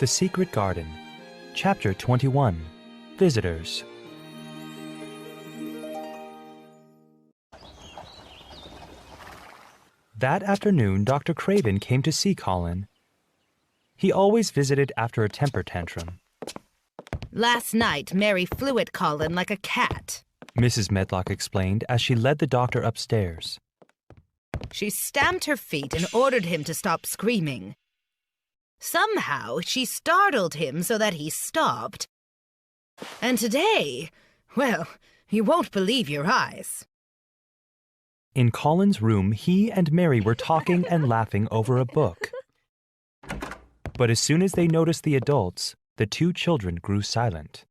The Secret Garden, Chapter 21, Visitors. That afternoon, Dr. Craven came to see Colin. He always visited after a temper tantrum. Last night, Mary flew at Colin like a cat. Mrs. Medlock explained as she led the doctor upstairs. She stamped her feet and ordered him to stop screaming. Somehow, she startled him so that he stopped. And today, well, you won't believe your eyes. In Colin's room, he and Mary were talking and laughing over a book. But as soon as they noticed the adults, the two children grew silent.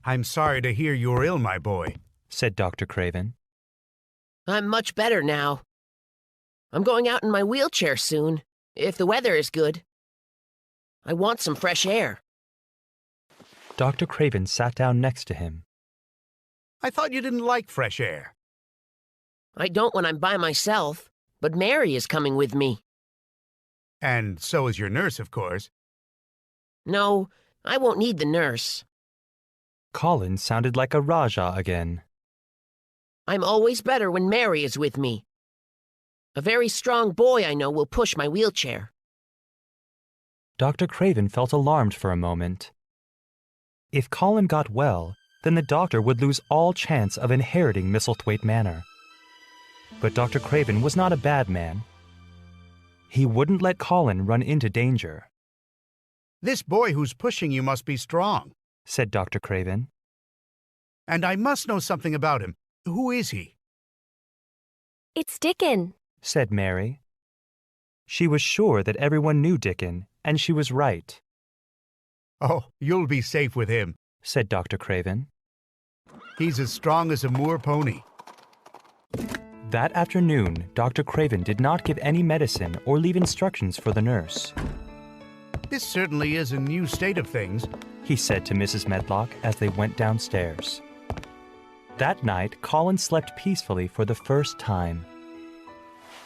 "I'm sorry to hear you're ill, my boy," said Dr. Craven. I'm much better now. I'm going out in my wheelchair soon, if the weather is good. I want some fresh air. Dr. Craven sat down next to him. "I thought you didn't like fresh air." I don't when I'm by myself, but Mary is coming with me. "And so is your nurse, of course." No, I won't need the nurse. Colin sounded like a Rajah again. I'm always better when Mary is with me. A very strong boy I know will push my wheelchair. Dr. Craven felt alarmed for a moment. If Colin got well, then the doctor would lose all chance of inheriting Misselthwaite Manor. But Dr. Craven was not a bad man. He wouldn't let Colin run into danger. "This boy who's pushing you must be strong," said Dr. Craven. "and I must know something about him. Who is he?" "It's Dickon," said Mary. She was sure that everyone knew Dickon, and she was right. "Oh, you'll be safe with him," said Dr. Craven. "He's as strong as a Moor pony." That afternoon, Dr. Craven did not give any medicine or leave instructions for the nurse. "This certainly is a new state of things," he said to Mrs. Medlock as they went downstairs. That night, Colin slept peacefully for the first time.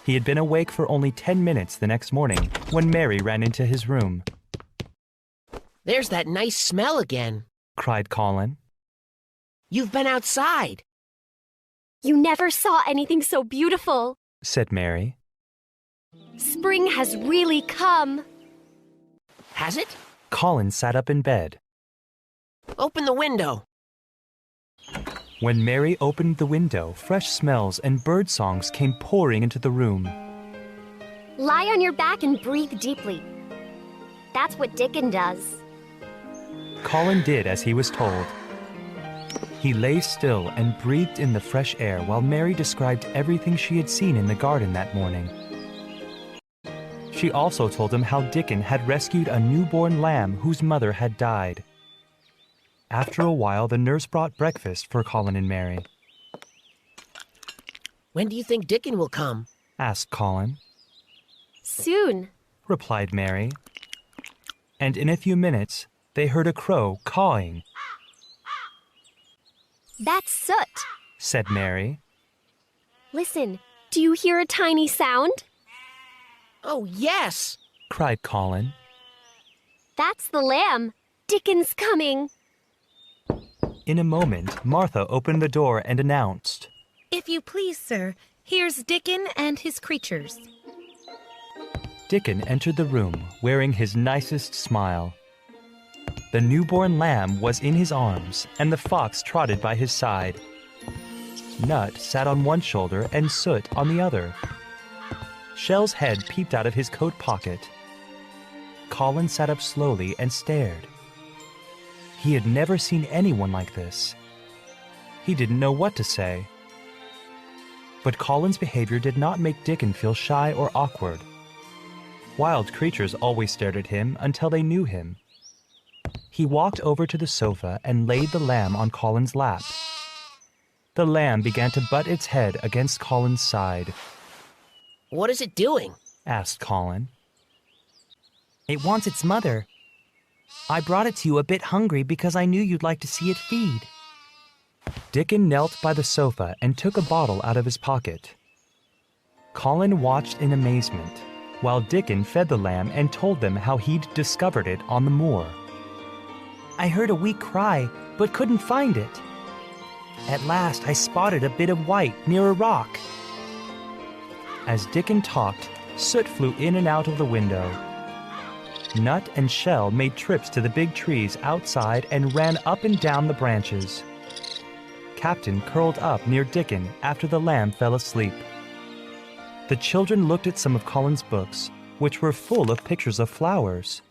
He had been awake for only 10 minutes the next morning when Mary ran into his room. There's that nice smell again. Cried Colin. You've been outside. "You never saw anything so beautiful," said Mary. "Spring has really come." Has it? Colin sat up in bed. Open the window. When Mary opened the window, fresh smells and bird songs came pouring into the room. "Lie on your back and breathe deeply. That's what Dickon does." Colin did as he was told. He lay still and breathed in the fresh air while Mary described everything she had seen in the garden that morning. She also told him how Dickon had rescued a newborn lamb whose mother had died. After a while, the nurse brought breakfast for Colin and Mary. When do you think Dickon will come? Asked Colin. "Soon," replied Mary. And in a few minutes, they heard a crow cawing. "That's Soot." Said Mary. "Listen, do you hear a tiny sound?" Oh, yes! Cried Colin. "That's the lamb. Dickon's coming." In a moment, Martha opened the door and announced, "If you please, sir, here's Dickon and his creatures." Dickon entered the room, wearing his nicest smile. The newborn lamb was in his arms, and the fox trotted by his side. Nut sat on one shoulder and Soot on the other. Shell's head peeped out of his coat pocket. Colin sat up slowly and stared. He had never seen anyone like this. He didn't know what to say. But Colin's behavior did not make Dickon feel shy or awkward. Wild creatures always stared at him until they knew him. He walked over to the sofa and laid the lamb on Colin's lap. The lamb began to butt its head against Colin's side. What is it doing? Asked Colin. It wants its mother. I brought it to you a bit hungry because I knew you'd like to see it feed. Dickon knelt by the sofa and took a bottle out of his pocket. Colin watched in amazement. while Dickon fed the lamb and told them how he'd discovered it on the moor. I heard a weak cry, but couldn't find it. At last I spotted a bit of white near a rock. As Dickon talked, soot flew in and out of the window. Nut and Shell made trips to the big trees outside and ran up and down the branches. Captain curled up near Dickon after the lamb fell asleep. The children looked at some of Colin's books, which were full of pictures of flowers.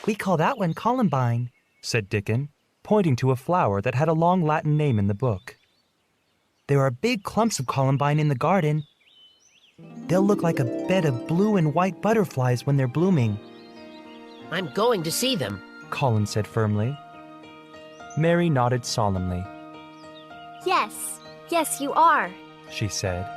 We call that one columbine, said Dickon, pointing to a flower that had a long Latin name in the book. There are big clumps of columbine in the garden. They'll look like a bed of blue and white butterflies when they're blooming. I'm going to see them. Colin said firmly. Mary nodded solemnly. Yes, yes, you are. She said.